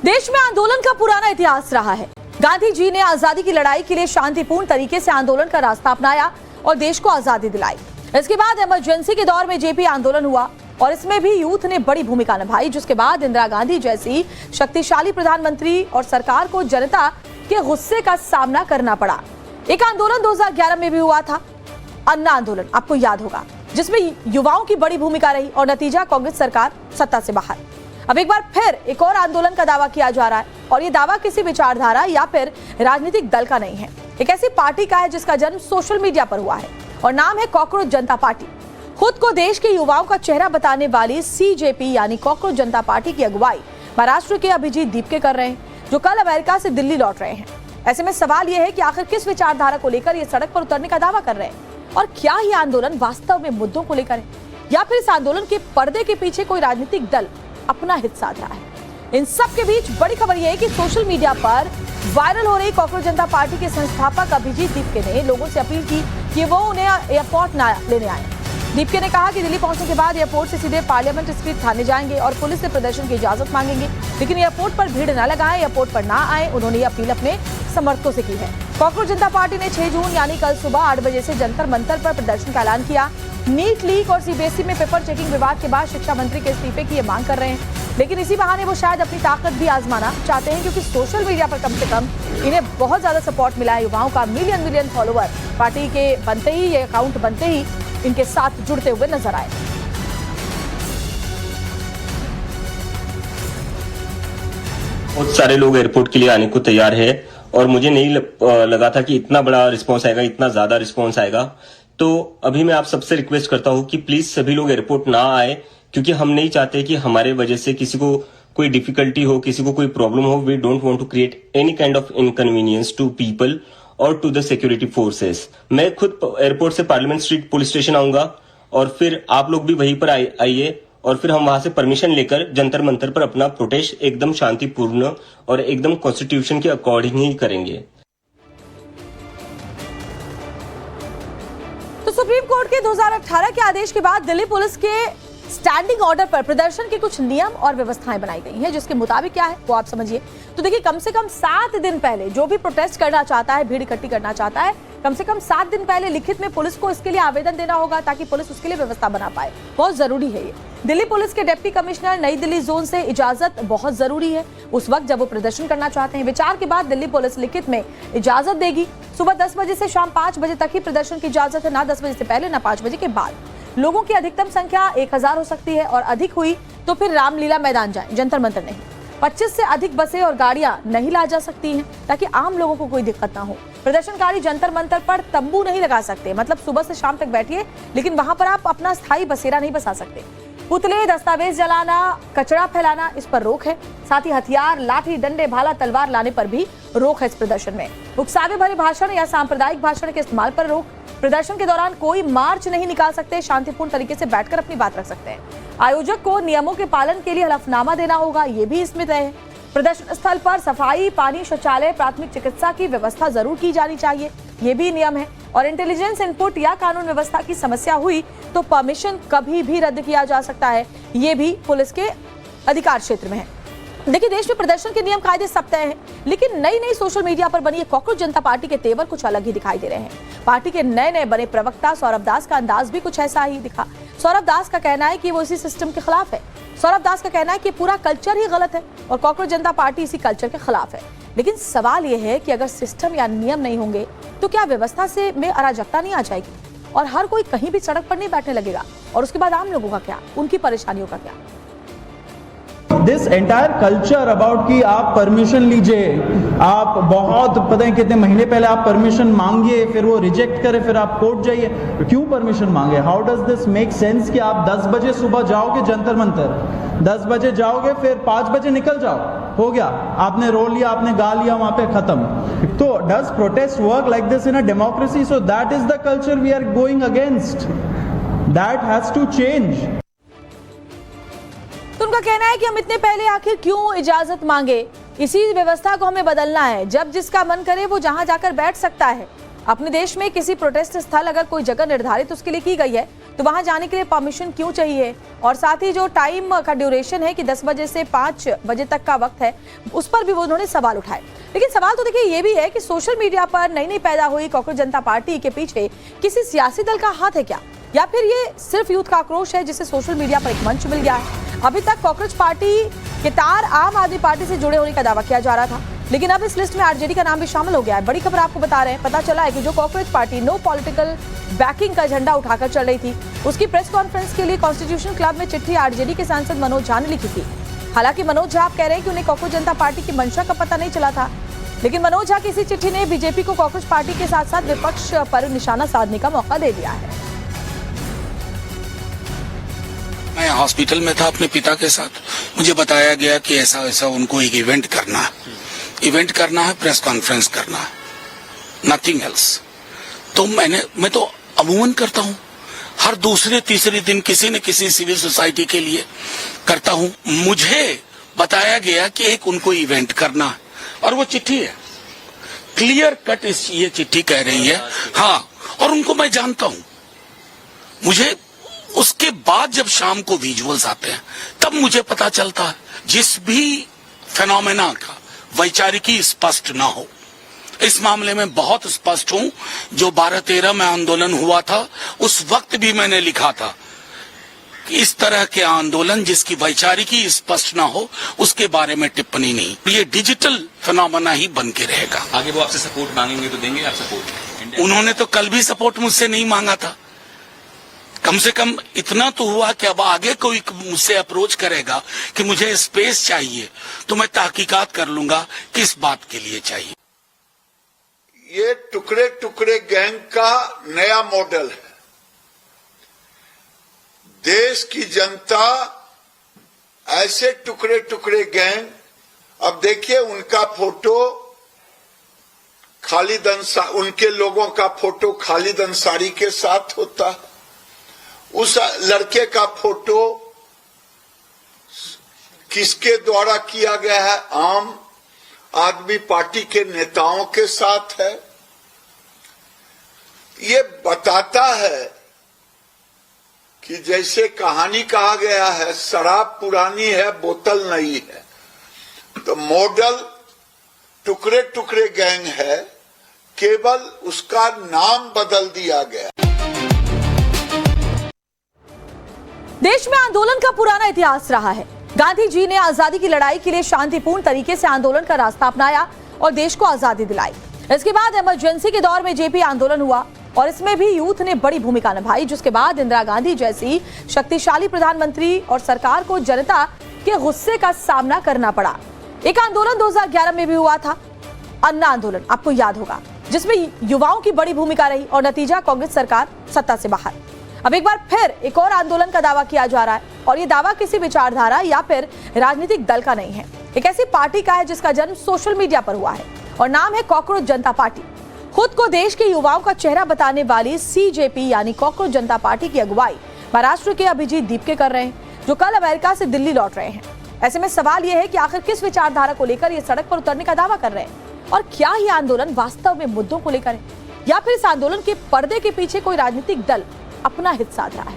देश में आंदोलन का पुराना इतिहास रहा है। गांधी जी ने आजादी की लड़ाई के लिए शांतिपूर्ण तरीके से आंदोलन का रास्ता अपनाया और देश को आजादी दिलाई। इसके बाद इमरजेंसी के दौर में जेपी आंदोलन हुआ और इसमें भी यूथ ने बड़ी भूमिका निभाई, जिसके बाद इंदिरा गांधी जैसी शक्तिशाली प्रधानमंत्री और सरकार को जनता के गुस्से का सामना करना पड़ा। एक आंदोलन 2011 में भी हुआ था, अन्ना आंदोलन, आपको याद होगा, जिसमें युवाओं की बड़ी भूमिका रही और नतीजा कांग्रेस सरकार सत्ता से बाहर। अब एक बार फिर एक और आंदोलन का दावा किया जा रहा है और ये दावा किसी विचारधारा या फिर राजनीतिक दल का नहीं है, एक ऐसी पार्टी का है जिसका जन्म सोशल मीडिया पर हुआ है और नाम है कॉकरोच जनता पार्टी। खुद को देश के युवाओं का चेहरा बताने वाली सीजेपी यानी कॉकरोच जनता पार्टी की अगुवाई महाराष्ट्र के अभिजीत दीपके कर रहे हैं, जो कल अमेरिका से दिल्ली लौट रहे हैं। ऐसे में सवाल यह है कि आखिर किस विचारधारा को लेकर ये सड़क पर उतरने का दावा कर रहे हैं और क्या ये आंदोलन वास्तव में मुद्दों को लेकर है या फिर इस आंदोलन के पर्दे के पीछे कोई राजनीतिक दल अपना हित साध रहा है। इन सब के बीच बड़ी खबर यह है कि सोशल मीडिया पर वायरल हो रही कॉकरोच जनता पार्टी के संस्थापक अभिजीत दीपके ने लोगों से अपील की कि वो उन्हें एयरपोर्ट लेने आए। दीपके ने कहा कि दिल्ली पहुंचने के बाद एयरपोर्ट से सीधे पार्लियामेंट स्ट्रीट थाने जाएंगे और पुलिस से प्रदर्शन की इजाजत मांगेंगे, लेकिन एयरपोर्ट पर भीड़ न लगाएं, एयरपोर्ट पर ना आए। उन्होंने ये अपील अपने समर्थकों से की है। कॉकरोच जनता पार्टी ने 6 जून यानी कल सुबह 8 बजे से जंतर मंतर पर प्रदर्शन का ऐलान किया। नीट लीक और सीबीएसई में पेपर चेकिंग विवाद के बाद शिक्षा मंत्री के इस्तीफे की ये मांग कर रहे हैं, लेकिन इसी बहाने वो शायद अपनी ताकत भी आजमाना चाहते हैं, क्योंकि सोशल मीडिया पर कम से कम इन्हें बहुत ज्यादा सपोर्ट मिला है। युवाओं का मिलियन फॉलोवर पार्टी के बनते ही, ये अकाउंट बनते ही इनके साथ जुड़ते हुए नजर आए। बहुत सारे लोग एयरपोर्ट के लिए आने को तैयार है और मुझे नहीं लगा था कि इतना बड़ा रिस्पांस आएगा, इतना ज्यादा रिस्पांस आएगा। तो अभी मैं आप सबसे रिक्वेस्ट करता हूं कि प्लीज सभी लोग एयरपोर्ट ना आए, क्योंकि हम नहीं चाहते कि हमारे वजह से किसी को कोई डिफिकल्टी हो, किसी को कोई प्रॉब्लम हो। We don't want to create any kind of inconvenience to people और टू द सिक्योरिटी फोर्सेस। मैं खुद एयरपोर्ट से पार्लियामेंट स्ट्रीट पुलिस स्टेशन आऊंगा और फिर आप लोग भी वहीं पर आइए और फिर हम वहां से परमिशन लेकर जंतर मंतर पर अपना प्रोटेस्ट एकदम शांतिपूर्ण और एकदम कॉन्स्टिट्यूशन के अकॉर्डिंग ही करेंगे। तो सुप्रीम कोर्ट के 2018 के आदेश के बाद दिल्ली पुलिस के स्टैंडिंग ऑर्डर पर प्रदर्शन के कुछ नियम और व्यवस्थाएं बनाई गई हैं, जिसके मुताबिक क्या है वो आप समझिए। तो देखिए, कम से कम 7 दिन पहले जो भी प्रोटेस्ट करना चाहता है, भीड़ इकट्ठी करना चाहता है, कम से कम 7 दिन पहले लिखित में पुलिस को इसके लिए आवेदन देना होगा, ताकि पुलिस उसके लिए व्यवस्था बना पाए। बहुत जरूरी है ये। दिल्ली पुलिस के डिप्टी कमिश्नर नई दिल्ली जोन से इजाजत बहुत जरूरी है उस वक्त जब वो प्रदर्शन करना चाहते हैं। विचार के बाद दिल्ली पुलिस लिखित में इजाजत देगी। सुबह 10 बजे से शाम 5 बजे तक ही प्रदर्शन की इजाजत है, ना 10 बजे से पहले ना 5 बजे के बाद। लोगों की अधिकतम संख्या 1000 हो सकती है और अधिक हुई तो फिर रामलीला मैदान जाएं, जंतर मंतर नहीं। 25 से अधिक बसें और गाड़ियां नहीं ला जा सकती हैं, ताकि आम लोगों को कोई दिक्कत ना हो। प्रदर्शनकारी जंतर मंतर पर तंबू नहीं लगा सकते, मतलब सुबह से शाम तक बैठिए, लेकिन वहां पर आप अपना स्थायी बसेरा नहीं बसा सकते। पुतले, दस्तावेज जलाना, कचरा फैलाना, इस पर रोक है। साथ ही हथियार, लाठी, डंडे, भाला, तलवार लाने पर भी रोक है। इस प्रदर्शन में उकसावे भरे भाषण या सांप्रदायिक भाषण के इस्तेमाल पर रोक। प्रदर्शन के दौरान कोई मार्च नहीं निकाल सकते, शांतिपूर्ण तरीके से बैठकर अपनी बात रख सकते हैं। आयोजक को नियमों के पालन के लिए हलफनामा देना होगा, ये भी इसमें तय है। प्रदर्शन स्थल पर सफाई, पानी, शौचालय, प्राथमिक चिकित्सा की व्यवस्था जरूर की जानी चाहिए, ये भी नियम है। और इंटेलिजेंस इनपुट या कानून व्यवस्था की समस्या हुई तो परमिशन कभी भी रद्द किया जा सकता है, ये भी पुलिस के अधिकार क्षेत्र में है। देखिए, देश में प्रदर्शन के नियम कायदे सब तय हैं, लेकिन नई सोशल मीडिया पर बनी कॉकरोच जनता पार्टी के तेवर कुछ अलग ही दिखाई दे रहे हैं। पार्टी के नए बने प्रवक्ता सौरभ दास का अंदाज भी कुछ ऐसा ही दिखा। सौरभ दास का कहना है कि वो इसी सिस्टम के खिलाफ है। सौरभ दास का कहना है कि पूरा कल्चर ही गलत है और कॉकरोच जनता पार्टी इसी कल्चर के खिलाफ है। लेकिन सवाल यह है कि अगर सिस्टम या नियम नहीं होंगे तो क्या व्यवस्था से में अराजकता नहीं आ जाएगी और हर कोई कहीं भी सड़क पर नहीं बैठने लगेगा? और उसके बाद आम लोगों का क्या, उनकी परेशानियों का क्या? दिस एंटायर कल्चर अबाउट कि आप परमिशन लीजिए, आप बहुत पता है कितने महीने पहले आप परमिशन मांगिए, फिर वो रिजेक्ट करे, फिर आप कोर्ट जाइए, क्यों परमिशन मांगे? How does this make sense कि आप 10 बजे सुबह जाओगे जंतर मंतर, 10 बजे जाओगे, फिर 5 बजे निकल जाओ, हो गया, आपने रो लिया, आपने गा लिया, वहां पे खत्म। तो does protest work like this in a democracy? So that is the culture we are going against, that has to change. तो उनका कहना है कि हम इतने पहले आखिर क्यों इजाजत मांगे, इसी व्यवस्था को हमें बदलना है। जब जिसका मन करे वो जहां जाकर बैठ सकता है। अपने देश में किसी प्रोटेस्ट स्थल अगर कोई जगह निर्धारित उसके लिए की गई है तो वहां जाने के लिए परमिशन क्यों चाहिए, और साथ ही जो टाइम का ड्यूरेशन है कि 10 बजे से 5 बजे तक का वक्त है, उस पर भी वो उन्होंने सवाल उठाए। लेकिन सवाल तो देखिए ये भी है कि सोशल मीडिया पर नई पैदा हुई कॉकरोच जनता पार्टी के पीछे किसी सियासी दल का हाथ है क्या, या फिर ये सिर्फ यूथ का आक्रोश है जिसे सोशल मीडिया पर एक मंच मिल गया है। अभी तक कॉकरोच पार्टी के तार आम आदमी पार्टी से जुड़े होने का दावा किया जा रहा था, लेकिन अब इस लिस्ट में आरजेडी का नाम भी शामिल हो गया है। बड़ी खबर आपको बता रहे हैं, पता चला है कि जो cockroach party no political backing का झंडा उठाकर चल रही थी, उसकी प्रेस कॉन्फ्रेंस के लिए कॉन्स्टिट्यूशन क्लब में चिट्ठी आरजेडी के सांसद मनोज झा ने लिखी थी। हालांकि मनोज झा कह रहे हैं कि उन्हें कॉकरोच जनता पार्टी की मंशा का पता नहीं चला था, लेकिन मनोज झा की इसी चिट्ठी ने बीजेपी को कॉकरोच पार्टी के साथ साथ विपक्ष पर निशाना साधने का मौका दे दिया है। मैं हॉस्पिटल में था अपने पिता के साथ, मुझे बताया गया कि ऐसा ऐसा उनको एक इवेंट करना है, प्रेस कॉन्फ्रेंस करना है, नथिंग एल्स। तो मैं तो अमूमन करता हूँ, हर दूसरे तीसरे दिन किसी न किसी सिविल सोसाइटी के लिए करता हूँ। मुझे बताया गया कि एक उनको इवेंट करना है, और वो चिट्ठी है, क्लियर कट ये चिट्ठी कह रही है। हाँ, और उनको मैं जानता हूँ। मुझे उसके बाद जब शाम को विजुअल्स आते हैं तब मुझे पता चलता है, जिस भी फेनोमेना का वैचारिकी स्पष्ट ना हो, इस मामले में बहुत स्पष्ट हूं। जो 12-13 में आंदोलन हुआ था, उस वक्त भी मैंने लिखा था कि इस तरह के आंदोलन जिसकी वैचारिकी स्पष्ट ना हो, उसके बारे में टिप्पणी नहीं। ये डिजिटल फेनोमेना ही बन के रहेगा। आगे वो आपसे सपोर्ट मांगेंगे तो देंगे आप सपोर्ट? उन्होंने तो कल भी सपोर्ट मुझसे नहीं मांगा था। कम से कम इतना तो हुआ कि अब आगे कोई मुझसे अप्रोच करेगा कि मुझे स्पेस चाहिए, तो मैं तहकीकात कर लूंगा किस बात के लिए चाहिए। ये टुकड़े टुकड़े गैंग का नया मॉडल है। देश की जनता ऐसे टुकड़े टुकड़े गैंग, अब देखिए उनका फोटो खालिद अंसारी, उनके लोगों का फोटो खालिद अंसारी के साथ होता है, उस लड़के का फोटो किसके द्वारा किया गया है, आम आदमी पार्टी के नेताओं के साथ है। ये बताता है कि जैसे कहानी कहा गया है, शराब पुरानी है बोतल नई है, तो मॉडल टुकड़े टुकड़े गैंग है, केवल उसका नाम बदल दिया गया। देश में आंदोलन का पुराना इतिहास रहा है। गांधी जी ने आजादी की लड़ाई के लिए शांतिपूर्ण तरीके से आंदोलन का रास्ता अपनाया और देश को आजादी दिलाई। इसके बाद इमरजेंसी के दौर में जेपी आंदोलन हुआ और इसमें भी यूथ ने बड़ी भूमिका निभाई, जिसके बाद इंदिरा गांधी जैसी शक्तिशाली प्रधानमंत्री और सरकार को जनता के गुस्से का सामना करना पड़ा। एक आंदोलन 2011 में भी हुआ था, अन्ना आंदोलन, आपको याद होगा, जिसमें युवाओं की बड़ी भूमिका रही और नतीजा कांग्रेस सरकार सत्ता से बाहर। अब एक बार फिर एक और आंदोलन का दावा किया जा रहा है, और ये दावा किसी विचारधारा या फिर राजनीतिक दल का नहीं है, एक ऐसी पार्टी का है जिसका जन्म सोशल मीडिया पर हुआ है और नाम है कॉकरोच जनता पार्टी। खुद को देश के युवाओं का चेहरा बताने वाली सीजेपी यानी कॉकरोच जनता पार्टी की अगुवाई महाराष्ट्र के अभिजीत दीपके कर रहे हैं, जो कल अमेरिका से दिल्ली लौट रहे हैं। ऐसे में सवाल यह है कि आखिर किस विचारधारा को लेकर ये सड़क पर उतरने का दावा कर रहे हैं, और क्या ये आंदोलन वास्तव में मुद्दों को लेकर है, या फिर इस आंदोलन के पर्दे के पीछे कोई राजनीतिक दल अपना हित साध रहा है।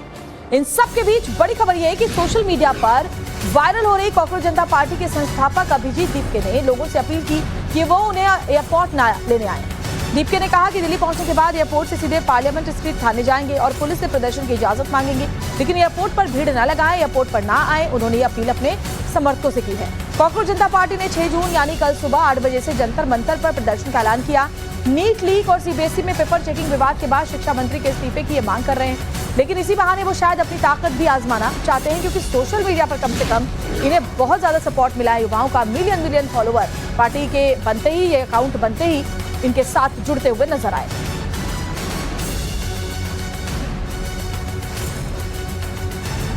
इन सब के बीच बड़ी खबर यह है कि सोशल मीडिया पर वायरल हो रही कॉकरोच जनता पार्टी के संस्थापक अभिजीत दीपके ने लोगों से अपील की कि वो उन्हें एयरपोर्ट न लेने आए। दीपके ने कहा कि दिल्ली पहुंचने के बाद एयरपोर्ट से सीधे पार्लियामेंट स्ट्रीट थाने जाएंगे और पुलिस से प्रदर्शन की इजाजत मांगेंगे, लेकिन एयरपोर्ट पर भीड़ न लगाएं, एयरपोर्ट पर ना आए। उन्होंने ये अपील अपने समर्थकों से की है। कॉकरोच जनता पार्टी ने 6 जून यानी कल सुबह 8 बजे से जंतर मंतर पर प्रदर्शन का ऐलान किया। नीट लीक और सीबीएसई में पेपर चेकिंग विवाद के बाद शिक्षा मंत्री के इस्तीफे की ये मांग कर रहे हैं, लेकिन इसी बहाने वो शायद अपनी ताकत भी आजमाना चाहते हैं, क्योंकि सोशल मीडिया पर कम से कम इन्हें बहुत ज्यादा सपोर्ट मिला है। युवाओं का मिलियन फॉलोवर पार्टी के बनते ही, ये अकाउंट बनते ही इनके साथ जुड़ते हुए नजर आए।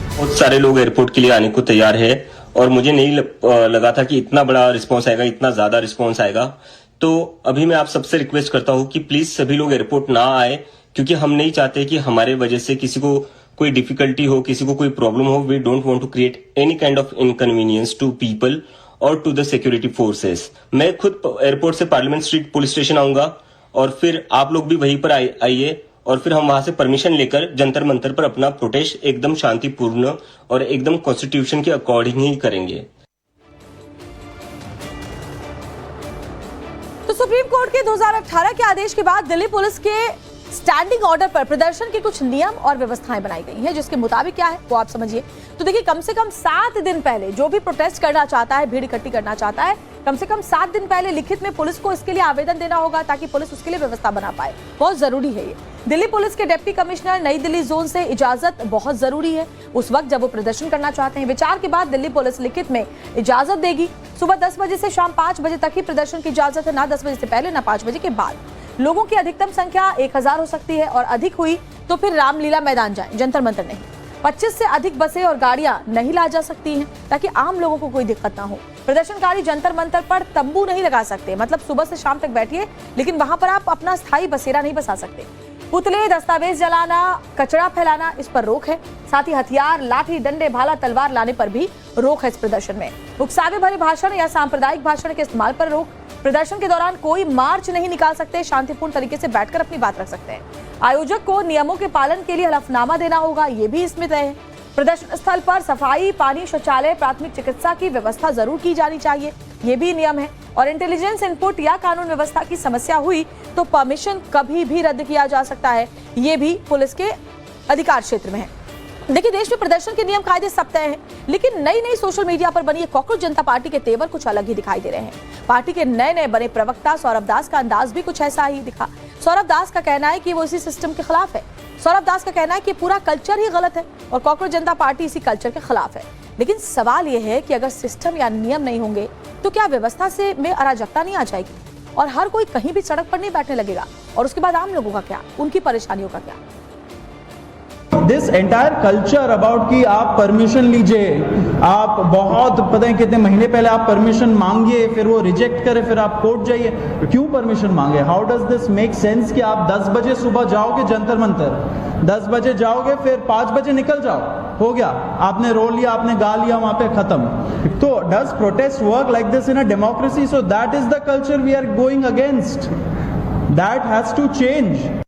बहुत सारे लोग एयरपोर्ट के लिए आने को तैयार है, और मुझे नहीं लगा था कि इतना बड़ा रिस्पांस आएगा, इतना ज्यादा रिस्पांस आएगा। तो अभी मैं आप सबसे रिक्वेस्ट करता हूं कि प्लीज सभी लोग एयरपोर्ट ना आए, क्योंकि हम नहीं चाहते कि हमारे वजह से किसी को कोई डिफिकल्टी हो, किसी को कोई प्रॉब्लम हो। We don't want to create any kind of inconvenience to people और टू द सिक्योरिटी फोर्सेस। मैं खुद एयरपोर्ट से पार्लियामेंट स्ट्रीट पुलिस स्टेशन आऊंगा, और फिर आप लोग भी वहीं पर आइए और फिर हम वहां से परमिशन लेकर जंतर मंतर पर अपना प्रोटेस्ट एकदम शांतिपूर्ण और एकदम कॉन्स्टिट्यूशन के अकॉर्डिंग ही करेंगे। तो सुप्रीम कोर्ट के 2018 के आदेश के बाद दिल्ली पुलिस के स्टैंडिंग ऑर्डर पर प्रदर्शन के कुछ नियम और व्यवस्थाएं बनाई गई हैं, जिसके मुताबिक क्या है वो आप समझिए। तो देखिए, कम से कम 7 दिन पहले जो भी प्रोटेस्ट करना चाहता है, भीड़ इकट्ठी करना चाहता है, कम से कम 7 दिन पहले लिखित में पुलिस को इसके लिए आवेदन देना होगा, ताकि पुलिस उसके लिए व्यवस्था बना पाए। बहुत जरूरी है ये। दिल्ली पुलिस के डिप्टी कमिश्नर नई दिल्ली जोन से इजाजत बहुत जरूरी है उस वक्त जब वो प्रदर्शन करना चाहते हैं। विचार के बाद दिल्ली पुलिस लिखित में इजाजत देगी। सुबह 10 बजे से शाम 5 बजे तक ही प्रदर्शन की इजाजत है, ना 10 बजे से पहले ना 5 बजे के बाद। लोगों की अधिकतम संख्या 1000 हो सकती है और अधिक हुई तो फिर रामलीला मैदान जाएं, जंतर मंतर नहीं। 25 से अधिक बसें और गाड़ियां नहीं ला जा सकती हैं, ताकि आम लोगों को कोई दिक्कत ना हो। प्रदर्शनकारी जंतर मंतर पर तंबू नहीं लगा सकते, मतलब सुबह से शाम तक बैठिए, लेकिन वहां पर आप अपना स्थायी बसेरा नहीं बसा सकते। पुतले, दस्तावेज जलाना, कचरा फैलाना, इस पर रोक है। साथ ही हथियार, लाठी, डंडे, भाला, तलवार लाने पर भी रोक है इस प्रदर्शन में। उकसावे भरे भाषण या सांप्रदायिक भाषण के इस्तेमाल पर रोक। प्रदर्शन के दौरान कोई मार्च नहीं निकाल सकते, शांतिपूर्ण तरीके से बैठकर अपनी बात रख सकते हैं। आयोजक को नियमों के पालन के लिए हलफनामा देना होगा, ये भी इसमें तय है। प्रदर्शन स्थल पर सफाई, पानी, शौचालय, प्राथमिक चिकित्सा की व्यवस्था जरूर की जानी चाहिए, ये भी नियम है। और इंटेलिजेंस इनपुट या कानून व्यवस्था की समस्या हुई तो परमिशन कभी भी रद्द किया जा सकता है, ये भी पुलिस के अधिकार क्षेत्र में है। देखिए, देश में प्रदर्शन के नियम कायदे सब तय हैं, लेकिन नई नई सोशल मीडिया पर बनी कॉकरोच जनता पार्टी के तेवर कुछ अलग ही दिखाई दे रहे हैं। पार्टी के नए नए बने प्रवक्ता सौरभ दास का अंदाज भी कुछ ऐसा ही दिखा। सौरभ दास का कहना है कि वो इसी सिस्टम के खिलाफ है। सौरभ दास का कहना है कि पूरा कल्चर ही गलत है और कॉकरोच जनता पार्टी इसी कल्चर के खिलाफ है। लेकिन सवाल यह है कि अगर सिस्टम या नियम नहीं होंगे तो क्या व्यवस्था से में अराजकता नहीं आ जाएगी और हर कोई कहीं भी सड़क पर नहीं बैठने लगेगा? और उसके बाद आम लोगों का क्या, उनकी परेशानियों का क्या? दिस एंटायर कल्चर अबाउट कि आप परमिशन लीजिए, आप बहुत पता है कितने महीने पहले आप परमिशन मांगिए, फिर वो रिजेक्ट करे, फिर आप कोर्ट जाइए। क्यों परमिशन मांगे? How does this make sense कि आप 10 बजे सुबह जाओगे जंतर मंतर, 10 बजे जाओगे, फिर 5 बजे निकल जाओ, हो गया, आपने रो लिया, आपने गा लिया, वहां पे खत्म। तो does protest work like this in a democracy? So that is the culture we are going against, that has to change.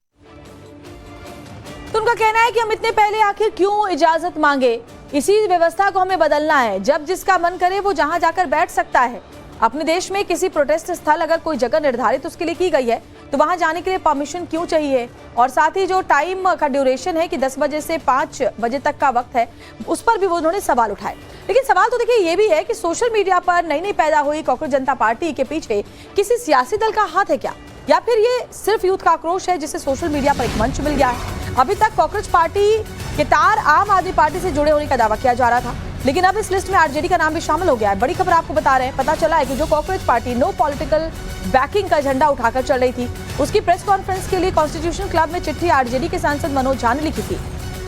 तो उनका कहना है कि हम इतने पहले आखिर क्यों इजाजत मांगे, इसी व्यवस्था को हमें बदलना है। जब जिसका मन करे वो जहां जाकर बैठ सकता है। अपने देश में किसी प्रोटेस्ट स्थल अगर कोई जगह निर्धारित उसके लिए की गई है तो वहां जाने के लिए परमिशन क्यों चाहिए? और साथ ही जो टाइम का ड्यूरेशन है कि 10 बजे से 5 बजे तक का वक्त है, उस पर भी वो उन्होंने सवाल उठाए। लेकिन सवाल तो देखिए ये भी है कि सोशल मीडिया पर नई नई पैदा हुई कॉकरोच जनता पार्टी के पीछे किसी सियासी दल का हाथ है क्या, या फिर ये सिर्फ यूथ का आक्रोश है जिसे सोशल मीडिया पर एक मंच मिल गया है? अभी तक कॉकरोच पार्टी के तार आम आदमी पार्टी से जुड़े होने का दावा किया जा रहा था, लेकिन अब इस लिस्ट में आरजेडी का नाम भी शामिल हो गया है। बड़ी खबर आपको बता रहे हैं, पता चला है कि जो cockroach party no political backing का झंडा उठाकर चल रही थी, उसकी प्रेस कॉन्फ्रेंस के लिए कॉन्स्टिट्यूशन क्लब में चिट्ठी आरजेडी के सांसद मनोज झा ने लिखी थी।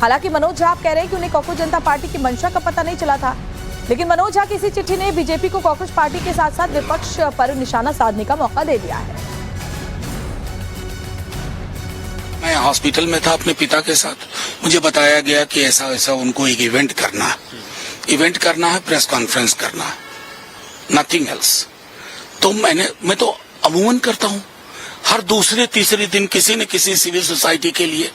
हालांकि मनोज झा आप कह रहे हैं कि उन्हें कॉकरोच जनता पार्टी की मंशा का पता नहीं चला था, लेकिन मनोज झा की इसी चिट्ठी ने बीजेपी को कॉकरोच पार्टी के साथ साथ विपक्ष पर निशाना साधने का मौका दे दिया है। मैं हॉस्पिटल में था अपने पिता के साथ, मुझे बताया गया कि ऐसा ऐसा उनको एक इवेंट करना है, प्रेस कॉन्फ्रेंस करना है, नथिंग एल्स। तो मैं तो अमूमन करता हूं, हर दूसरे तीसरे दिन किसी न किसी सिविल सोसाइटी के लिए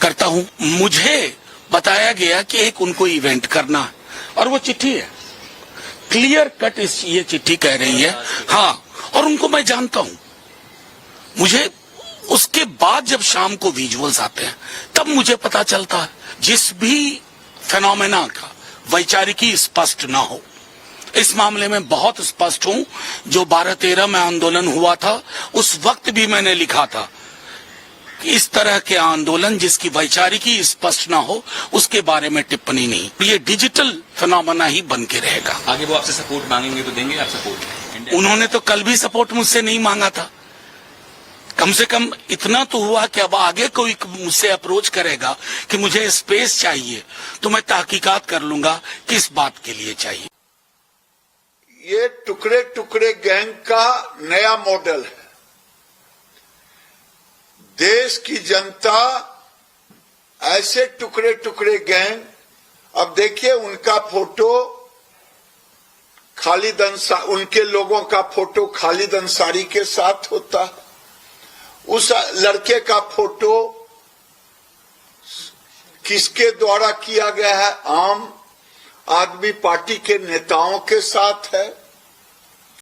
करता हूं। मुझे बताया गया कि एक उनको इवेंट करना है, और वो चिट्ठी है, क्लियर कट ये चिट्ठी कह रही है। हाँ, और उनको मैं जानता हूं। मुझे उसके बाद जब शाम को विजुअल्स आते हैं तब मुझे पता चलता है जिस भी फेनोमेना का वैचारिकी स्पष्ट ना हो। इस मामले में बहुत स्पष्ट हूं। जो 12-13 में आंदोलन हुआ था उस वक्त भी मैंने लिखा था कि इस तरह के आंदोलन जिसकी वैचारिकी स्पष्ट ना हो उसके बारे में टिप्पणी नहीं। ये डिजिटल फेनोमेना ही बन के रहेगा। आगे वो आपसे सपोर्ट मांगेंगे तो देंगे आप सपोर्ट? उन्होंने तो कल भी सपोर्ट मुझसे नहीं मांगा था। कम से कम इतना तो हुआ कि अब आगे कोई मुझसे अप्रोच करेगा कि मुझे स्पेस चाहिए तो मैं तहकीकात कर लूंगा किस बात के लिए चाहिए। ये टुकड़े टुकड़े गैंग का नया मॉडल है। देश की जनता ऐसे टुकड़े टुकड़े गैंग, अब देखिए उनका फोटो खालिद अंसारी, उनके लोगों का फोटो खालिद अंसारी के साथ होता है, उस लड़के का फोटो किसके द्वारा किया गया है? आम आदमी पार्टी के नेताओं के साथ है।